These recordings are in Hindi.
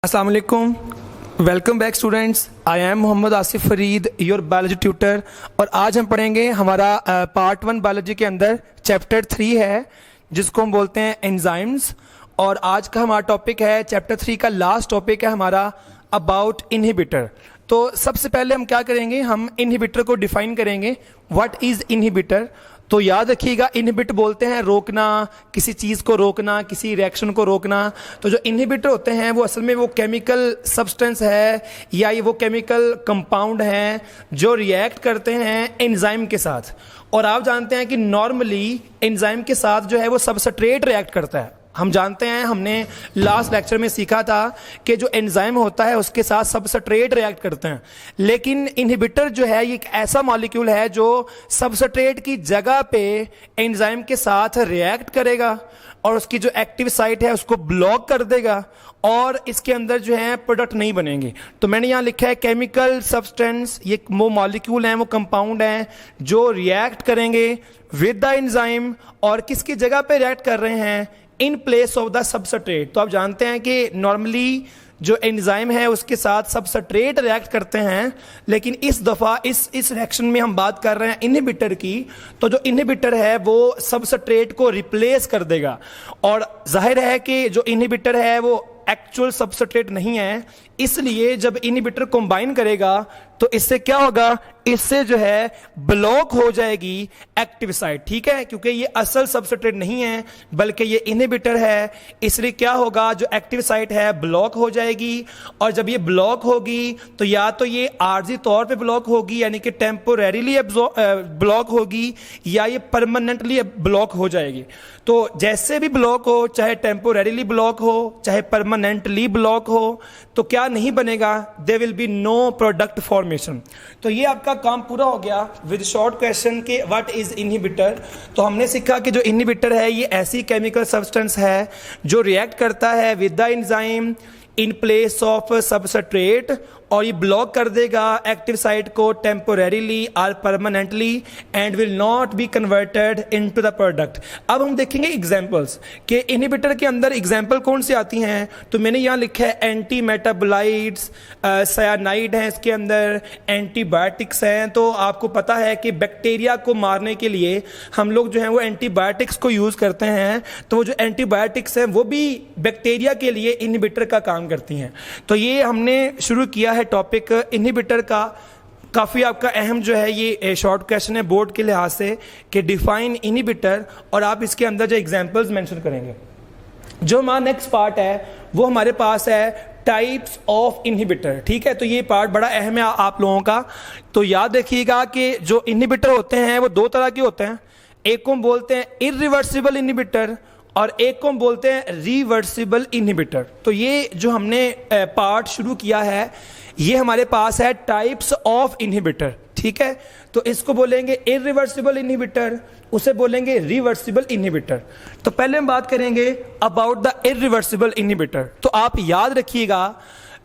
अस्सलाम वालेकुम, welcome back students. I am Mohammad Asif Farid, your biology tutor. और आज हम पढ़ेंगे हमारा पार्ट 1 बायोलॉजी के अंदर चैप्टर 3 है जिसको हम बोलते हैं एंजाइम्स। और आज का हमारा टॉपिक है चैप्टर 3 का लास्ट टॉपिक है हमारा अबाउट इनहिबिटर। तो सबसे पहले हम क्या करेंगे, हम इनहिबिटर को डिफाइन करेंगे। What is inhibitor? तो याद रखिएगा, इनहिबिट बोलते हैं रोकना, किसी चीज़ को रोकना, किसी रिएक्शन को रोकना। तो जो इनहिबिटर होते हैं वो असल में वो केमिकल सब्सटेंस है या ये वो केमिकल कंपाउंड हैं जो रिएक्ट करते हैं एंजाइम के साथ। और आप जानते हैं कि नॉर्मली एंजाइम के साथ जो है वो सबस्ट्रेट रिएक्ट करता है। हम जानते हैं, हमने लास्ट लेक्चर में सीखा था कि जो एंजाइम होता है उसके साथ सबस्ट्रेट रिएक्ट करते हैं, लेकिन इनहिबिटर जो है ये एक ऐसा मॉलिक्यूल है जो सबस्ट्रेट की जगह पे एंजाइम के साथ रिएक्ट करेगा और उसकी जो एक्टिव साइट है उसको ब्लॉक कर देगा और इसके अंदर जो है प्रोडक्ट नहीं बनेंगे। तो मैंने यहाँ लिखा है केमिकल सब्सटेंस, ये वो मॉलिक्यूल हैं, वो कंपाउंड हैं जो रिएक्ट करेंगे विद द एंजाइम। और किसकी जगह पे रिएक्ट कर रहे हैं? In place of the substrate. तो आप जानते हैं कि नॉर्मली जो एंजाइम है उसके साथ सबस्ट्रेट रिएक्ट करते हैं, लेकिन इस दफा इस रिएक्शन में हम बात कर रहे हैं इनहिबिटर की। तो जो इनहिबिटर है वो सबस्ट्रेट को रिप्लेस कर देगा। और जाहिर है कि जो इनहिबिटर है वो एक्चुअल सबस्ट्रेट नहीं है, इसलिए जब इनहिबिटर कंबाइन करेगा तो इससे क्या होगा, इससे जो है ब्लॉक हो जाएगी एक्टिव साइट। ठीक है, क्योंकि ये असल सबस्ट्रेट नहीं है बल्कि ये इनहिबिटर है, इसलिए क्या होगा, जो एक्टिव साइट है ब्लॉक हो जाएगी। और जब ये ब्लॉक होगी तो या तो ये आर्जी तौर पे ब्लॉक होगी यानी कि टेम्पोरेरीली ब्लॉक होगी, या ये परमानेंटली ब्लॉक हो जाएगी। तो जैसे भी ब्लॉक हो, चाहे टेम्पोरेरीली ब्लॉक हो चाहे परमानेंटली ब्लॉक हो, तो क्या नहीं बनेगा, there will be no product formation. तो ये आपका काम पूरा हो गया विद शॉर्ट क्वेश्चन के व्हाट इज इनहिबिटर। तो हमने सीखा कि जो इनहिबिटर है ये ऐसी केमिकल सब्सटेंस है जो रिएक्ट करता है with the enzyme in place of substrate, और ये ब्लॉक कर देगा एक्टिव साइट को टेम्पोरेरीली और permanently and will not be converted into the product. अब हम देखेंगे एग्जांपल्स कि इनहिबिटर के अंदर एग्जांपल कौन सी आती हैं। तो मैंने यहाँ लिखा है एंटी मेटाबोलाइट्स, सायानाइड है इसके अंदर, एंटीबायोटिक्स हैं। तो आपको पता है कि बैक्टीरिया को मारने के लिए हम लोग जो है वो एंटीबायोटिक्स को यूज करते हैं। तो वो जो एंटीबायोटिक्स हैं वो भी बैक्टीरिया के लिए इनहिबिटर का काम करती हैं। तो ये हमने शुरू किया है टॉपिक इनहिबिटर का। काफी आपका अहम जो है ये शॉर्ट क्वेश्चन है बोर्ड के लिहाज से कि डिफाइन इनहिबिटर, और आप इसके अंदर जो एग्जांपल्स मेंशन करेंगे। जो हमारा नेक्स्ट पार्ट है वो हमारे पास है टाइप्स ऑफ इनहिबिटर। ठीक है, तो ये पार्ट बड़ा अहम है आप लोगों का। तो याद रखिएगा कि जो इनहिबिटर होते हैं वो दो तरह के होते हैं। एक को बोलते हैं इरिवर्सिबल इनहिबिटर और एक को बोलते हैं रिवर्सिबल इनहिबिटर। तो ये जो हमने पार्ट शुरू किया है ये हमारे पास है टाइप्स ऑफ इनहिबिटर। ठीक है, तो इसको बोलेंगे इरिवर्सिबल इनहिबिटर, उसे बोलेंगे रिवर्सिबल इनहिबिटर। तो पहले हम बात करेंगे अबाउट द इरिवर्सिबल इनहिबिटर। तो आप याद रखिएगा,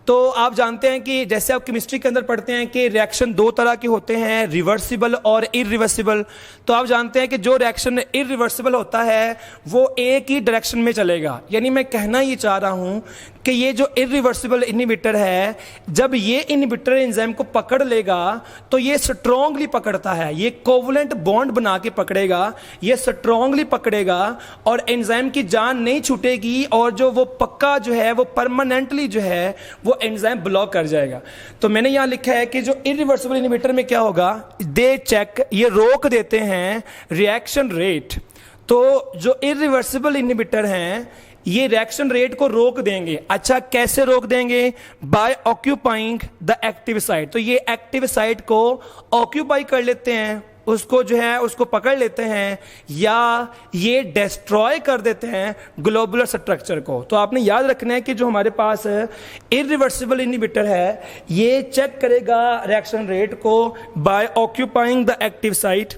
तो आप जानते हैं कि जैसे आप केमिस्ट्री के अंदर पढ़ते हैं कि रिएक्शन दो तरह के होते हैं, रिवर्सिबल और इरिवर्सिबल। तो आप जानते हैं कि जो रिएक्शन इरिवर्सिबल होता है वो एक ही डायरेक्शन में चलेगा। यानी मैं कहना ये चाह रहा हूं कि ये जो इरिवर्सिबल इनहिबिटर है, जब ये इनहिबिटर एंजाइम को पकड़ लेगा तो ये स्ट्रांगली पकड़ता है, ये कोवलेंट बॉन्ड बना के पकड़ेगा, ये स्ट्रांगली पकड़ेगा और एंजाइम की जान नहीं छूटेगी, और जो वो पक्का जो है वो परमानेंटली जो है वो एंजाइम ब्लॉक कर जाएगा। तो मैंने यहां लिखा है कि जो इरिवर्सिबल इनहिबिटर में क्या होगा, दे चेक, ये रोक देते हैं रिएक्शन रेट। तो जो इरिवर्सिबल इनहिबिटर हैं ये रिएक्शन रेट को रोक देंगे। अच्छा, कैसे रोक देंगे? By occupying the active site. तो ये एक्टिव साइट को ऑक्यूपाई कर लेते हैं, उसको जो है उसको पकड़ लेते हैं, या ये डिस्ट्रॉय कर देते हैं ग्लोबुलर स्ट्रक्चर को। तो आपने याद रखना है कि जो हमारे पास इरिवर्सिबल इनहिबिटर है ये चेक करेगा रिएक्शन रेट को by occupying the active site.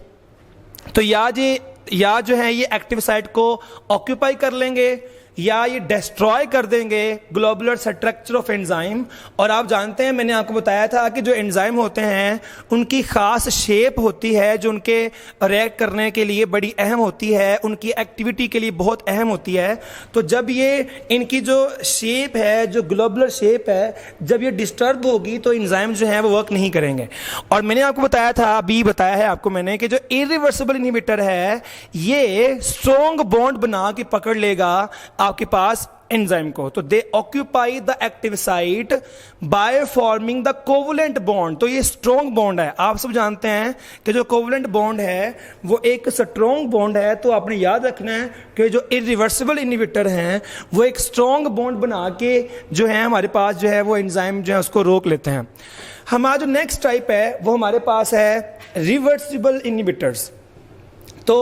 तो या जो है ये एक्टिव साइट को ऑक्यूपाई कर लेंगे, या ये डिस्ट्रॉय कर देंगे ग्लोबुलर स्ट्रक्चर ऑफ एंजाइम। और आप जानते हैं, मैंने आपको बताया था कि जो एंजाइम होते हैं उनकी खास शेप होती है जो उनके रिएक्ट करने के लिए बड़ी अहम होती है, उनकी एक्टिविटी के लिए बहुत अहम होती है। तो जब ये इनकी जो शेप है, जो ग्लोबुलर शेप है, जब ये डिस्टर्ब होगी तो एंजाइम जो है वो वर्क नहीं करेंगे। और मैंने आपको बताया था, अभी बताया है आपको मैंने, कि जो इरिवर्सिबल इनहिबिटर है ये स्ट्रॉन्ग बॉन्ड बना के पकड़ लेगा आपके पास एंजाइम को। तो दे occupy the active site by forming the covalent bond. तो ये स्ट्रॉन्ग बॉन्ड है। आप सब जानते हैं कि जो कोवलेंट बॉन्ड है वो एक स्ट्रॉन्ग बॉन्ड है। तो आपने याद रखना है कि जो इरिवर्सिबल इनहिबिटर हैं वो एक स्ट्रॉन्ग बॉन्ड बना के जो है हमारे पास जो है वो एंजाइम जो है उसको रोक लेते हैं। हमारा जो नेक्स्ट टाइप है वो हमारे पास है रिवर्सिबल इनहिबिटर्स। तो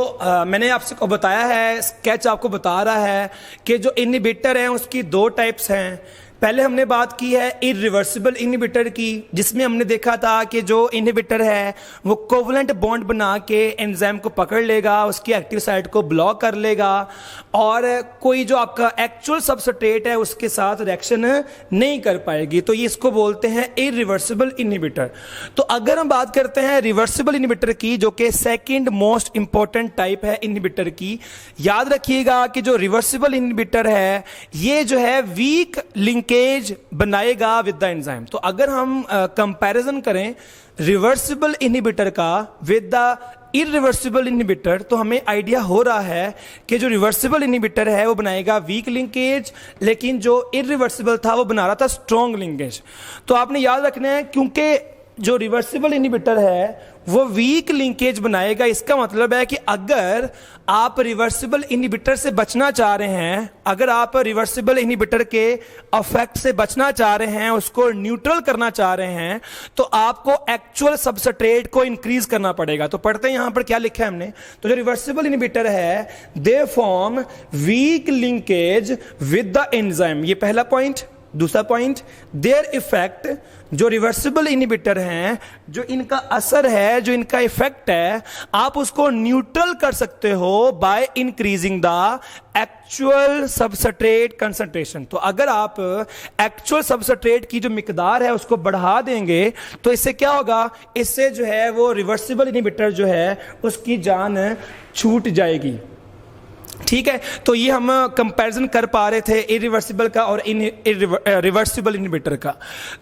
मैंने आपसे को बताया है, स्केच आपको बता रहा है कि जो इनहिबिटर हैं उसकी दो टाइप्स हैं। पहले हमने बात की है इरिवर्सिबल इनहिबिटर की, जिसमें हमने देखा था कि जो इनहिबिटर है वो कोवलेंट बॉन्ड बना के एंजाइम को पकड़ लेगा, उसकी एक्टिव साइट को ब्लॉक कर लेगा और कोई जो आपका एक्चुअल सबस्ट्रेट है उसके साथ रिएक्शन नहीं कर पाएगी। तो ये इसको बोलते हैं इरिवर्सिबल इनहिबिटर। तो अगर हम बात करते हैं रिवर्सिबल इनहिबिटर की, जो कि सेकंड मोस्ट इंपॉर्टेंट टाइप है इनहिबिटर की, याद रखिएगा कि जो रिवर्सिबल इनहिबिटर है ये जो है वीक लिंकेज बनाएगा विद द एंजाइम। तो अगर हम कंपैरिजन करें रिवर्सिबल इनहिबिटर का विद द इरिवर्सिबल इनहिबिटर, तो हमें आइडिया हो रहा है कि जो रिवर्सिबल इनहिबिटर है वो बनाएगा वीक लिंकेज, लेकिन जो इरिवर्सिबल था वो बना रहा था स्ट्रॉन्ग लिंकेज। तो आपने याद रखना है, क्योंकि जो रिवर्सिबल इनहिबिटर है वो वीक लिंकेज बनाएगा, इसका मतलब है कि अगर आप रिवर्सिबल इनहिबिटर से बचना चाह रहे हैं, अगर आप रिवर्सिबल इनहिबिटर के इफेक्ट से बचना चाह रहे हैं, उसको न्यूट्रल करना चाह रहे हैं, तो आपको एक्चुअल सबस्ट्रेट को इंक्रीज करना पड़ेगा। तो पढ़ते हैं यहां पर क्या लिखा है हमने। तो जो रिवर्सिबल इनहिबिटर है they form weak linkage with the enzyme, ये पहला पॉइंट। दूसरा पॉइंट, देयर इफेक्ट, जो रिवर्सिबल इनहिबिटर हैं, जो इनका असर है, जो इनका इफेक्ट है, आप उसको न्यूट्रल कर सकते हो by increasing the actual substrate concentration. तो अगर आप एक्चुअल सबस्ट्रेट की जो मिकदार है उसको बढ़ा देंगे तो इससे क्या होगा, इससे जो है वो रिवर्सिबल इनहिबिटर जो है उसकी जान छूट जाएगी। ठीक है, तो ये हम कंपैरिजन कर पा रहे थे इरिवर्सिबल का और रिवर्सिबल इनहिबिटर का।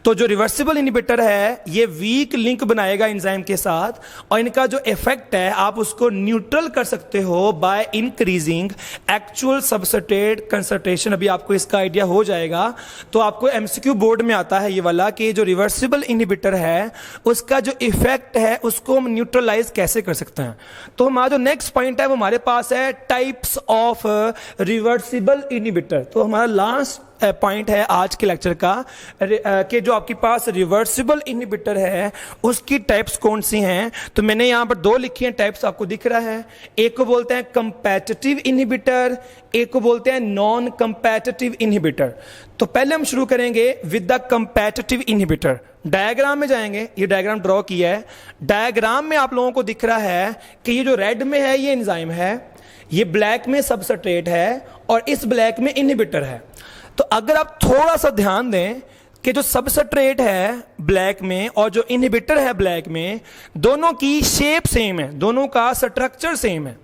तो जो रिवर्सिबल इनहिबिटर है ये वीक लिंक बनाएगा एंजाइम के साथ और इनका जो इफेक्ट है आप उसको न्यूट्रल कर सकते हो by increasing actual substrate concentration. अभी आपको इसका आइडिया हो जाएगा। तो आपको एमसीक्यू बोर्ड में आता है ये वाला कि जो रिवर्सिबल इनहिबिटर है उसका जो इफेक्ट है उसको हम न्यूट्रलाइज कैसे कर सकते हैं। तो हमारा जो नेक्स्ट पॉइंट है वो हमारे पास है टाइप्स ऑफ रिवर्सिबल इनहिबिटर। तो हमारा लास्ट पॉइंट है आज के लेक्चर का कि जो आपके पास रिवर्सिबल इनहिबिटर है उसकी टाइप्स कौन सी हैं। तो मैंने यहां पर दो लिखी हैं टाइप्स, आपको दिख रहा है। एक को बोलते हैं कंपैटिटिव इनहिबिटर, एक को बोलते हैं नॉन कंपैटिटिव इनहिबिटर। तो पहले हम शुरू करेंगे with the competitive inhibitor. Diagram में जाएंगे, ये डायग्राम ड्रॉ किया है। डायग्राम में आप लोगों को दिख रहा है कि ये जो रेड में है ये एंजाइम है, ये ब्लैक में सबस्ट्रेट है और इस ब्लैक में इनहिबिटर है। तो अगर आप थोड़ा सा ध्यान दें कि जो सबस्ट्रेट है ब्लैक में और जो इनहिबिटर है ब्लैक में, दोनों की शेप सेम है, दोनों का स्ट्रक्चर सेम है।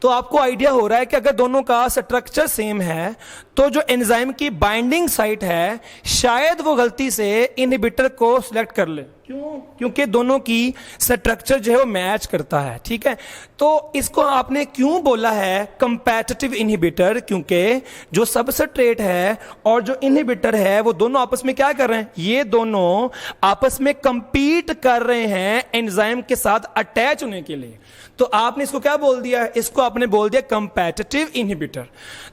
तो आपको आइडिया हो रहा है कि अगर दोनों का स्ट्रक्चर सेम है तो जो एंजाइम की बाइंडिंग साइट है शायद वो गलती से इनहिबिटर को सिलेक्ट कर ले। क्यों? क्योंकि दोनों की स्ट्रक्चर जो है वो मैच करता है। ठीक है, तो इसको आपने क्यों बोला है कंपैटिटिव इनहिबिटर? क्योंकि जो सबस्ट्रेट है और जो इनहिबिटर है वो दोनों आपस में क्या कर रहे हैं, ये दोनों आपस में कंपीट कर रहे हैं एंजाइम के साथ अटैच होने के लिए। तो आपने इसको क्या बोल दिया है, इसको आपने बोल दिया कंपैटिटिव इनहिबिटर।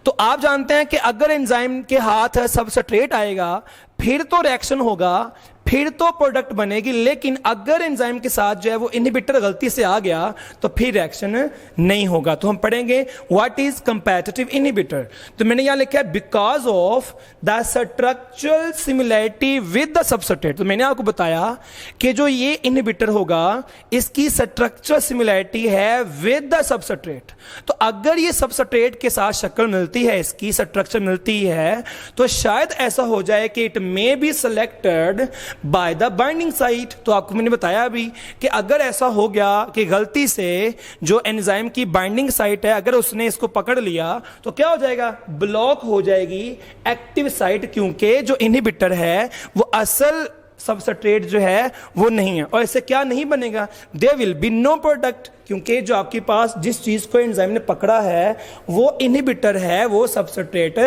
तो आप जानते हैं कि अगर एंजाइम के हाथ सबस्ट्रेट आएगा फिर तो रिएक्शन होगा, फिर तो प्रोडक्ट बनेगी, लेकिन अगर एंजाइम के साथ जो है वो इनहिबिटर गलती से आ गया तो फिर रिएक्शन नहीं होगा। तो हम पढ़ेंगे व्हाट इज कंपैटिटिव इनहिबिटर। तो मैंने यहां लिखा है because of the structural similarity with the substrate. तो मैंने आपको बताया कि जो ये इनहिबिटर होगा इसकी स्ट्रक्चरल सिमिलैरिटी है विद द सबस्ट्रेट। तो अगर ये सबस्ट्रेट के साथ शक्ल मिलती है, इसकी स्ट्रक्चर मिलती है, तो शायद ऐसा हो जाए कि it may be selected by the binding site. तो आपको मैंने बताया अभी कि अगर ऐसा हो गया कि गलती से जो एंजाइम की बाइंडिंग साइट है अगर उसने इसको पकड़ लिया तो क्या हो जाएगा, ब्लॉक हो जाएगी एक्टिव साइट, क्योंकि जो इनहिबिटर है वो असल सबस्ट्रेट जो है वो नहीं है। और इससे क्या नहीं बनेगा, there will be no product, क्योंकि जो आपके पास जिस चीज को एंजाइम ने पकड़ा है वो इनहिबिटर है, वो सबस्ट्रेट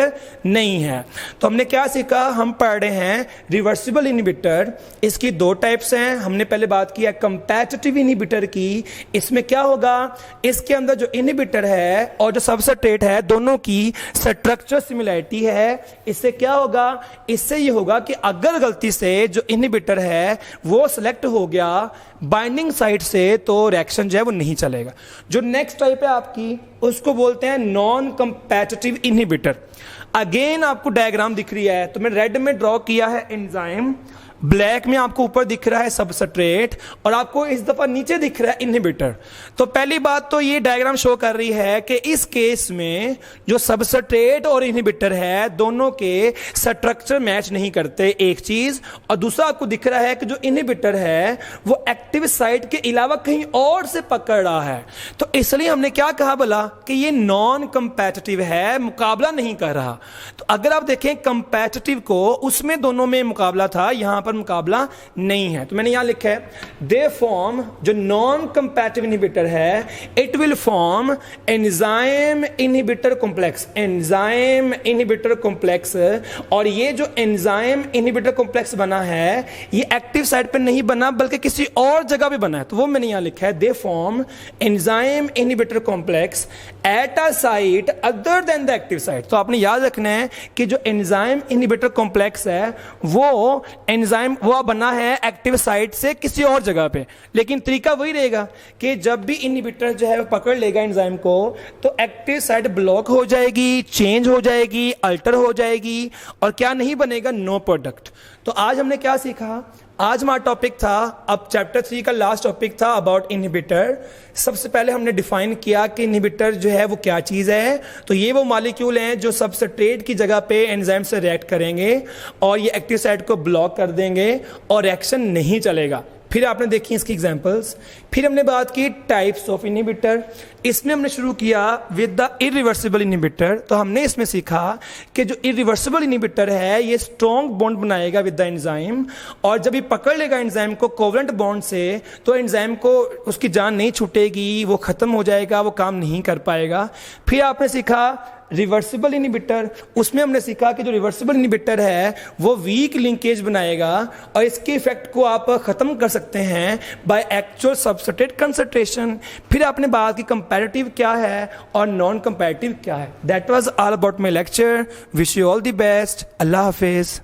नहीं है। तो हमने क्या सीखा, हम पढ़ रहे हैं रिवर्सिबल इनहिबिटर। इसकी दो टाइप्स हैं। हमने पहले बात की है कंपैटिटिव इनहिबिटर की। इसमें क्या होगा, इसके अंदर जो इनहिबिटर है और जो सबस्ट्रेट है दोनों की स्ट्रक्चर सिमिलैरिटी है। इससे क्या होगा, इससे ये होगा कि अगर गलती से जो इनहिबिटर है वो सिलेक्ट हो गया बाइंडिंग साइट से तो रिएक्शन जो है वो नहीं चलेगा। जो नेक्स्ट टाइप है आपकी उसको बोलते हैं नॉन कंपैटिटिव इनहिबिटर। अगेन आपको डायग्राम दिख रही है, तो मैं रेड में ड्रॉ किया है एंजाइम, ब्लैक में आपको ऊपर दिख रहा है सबस्ट्रेट और आपको इस दफा नीचे दिख रहा है इनहिबिटर। तो पहली बात तो ये डायग्राम शो कर रही है कि इस केस में जो सबस्ट्रेट और इनहिबिटर है दोनों के स्ट्रक्चर मैच नहीं करते, एक चीज। और दूसरा आपको दिख रहा है कि जो इनहिबिटर है वो एक्टिव साइट के अलावा कहीं और से पकड़ रहा है। तो इसलिए हमने क्या कहा बोला कि ये नॉन कंपैटिटिव है, मुकाबला नहीं कर रहा। तो अगर आप देखें कंपैटिटिव को, उसमें दोनों में मुकाबला था, यहां पर मुकाबला नहीं है। तो मैंने यहां लिखा है दे फॉर्म, जो नॉन कंपैटिटिव इनहिबिटर है it will form enzyme inhibitor complex, enzyme inhibitor complex. और ये जो एंजाइम इनहिबिटर कॉम्प्लेक्स बना है ये एक्टिव साइट पर नहीं बना बल्कि किसी और जगह पे बना है। तो वो मैंने यहां लिखा है they form enzyme inhibitor complex at a site other than the active site. तो आपने याद रखना है कि जो एंजाइम इनहिबिटर कॉम्प्लेक्स है वो एंजाइम वो बना है एक्टिव साइट से किसी और जगह पे, लेकिन तरीका वही रहेगा कि जब भी इनहिबिटर जो है वो पकड़ लेगा एंजाइम को तो एक्टिव साइट ब्लॉक हो जाएगी, चेंज हो जाएगी, अल्टर हो जाएगी और क्या नहीं बनेगा, नो प्रोडक्ट। तो आज हमने क्या सीखा, आज हमारा टॉपिक था, अब चैप्टर 3 का लास्ट टॉपिक था अबाउट इनहिबिटर। सबसे पहले हमने डिफाइन किया कि इनहिबिटर जो है वो क्या चीज़ है। तो ये वो मॉलिक्यूल हैं जो सबस्ट्रेट की जगह पे एंजाइम से रिएक्ट करेंगे और ये एक्टिव साइट को ब्लॉक कर देंगे और रिएक्शन नहीं चलेगा। फिर आपने देखी इसकी एग्जांपल्स। फिर हमने बात की टाइप्स ऑफ इनहिबिटर। इसमें हमने शुरू किया विद द इरिवर्सिबल इनहिबिटर। तो हमने इसमें सीखा कि जो इरिवर्सिबल इनहिबिटर है ये स्ट्रॉन्ग बॉन्ड बनाएगा विद द एंजाइम और जब ये पकड़ लेगा एंजाइम को कोवलेंट बॉन्ड से तो एंजाइम को उसकी जान नहीं छूटेगी, वो खत्म हो जाएगा, वो काम नहीं कर पाएगा। फिर आपने सीखा रिवर्सिबल इनहिबिटर। उसमें हमने सीखा कि जो रिवर्सिबल इनहिबिटर है वो वीक लिंकेज बनाएगा और इसके इफेक्ट को आप खत्म कर सकते हैं बाय एक्चुअल सबस्ट्रेट कंसंट्रेशन। फिर आपने बात की कंपैरेटिव क्या है और नॉन कंपैरेटिव क्या है। That was all about my lecture. Wish you all the best. Allah Hafiz.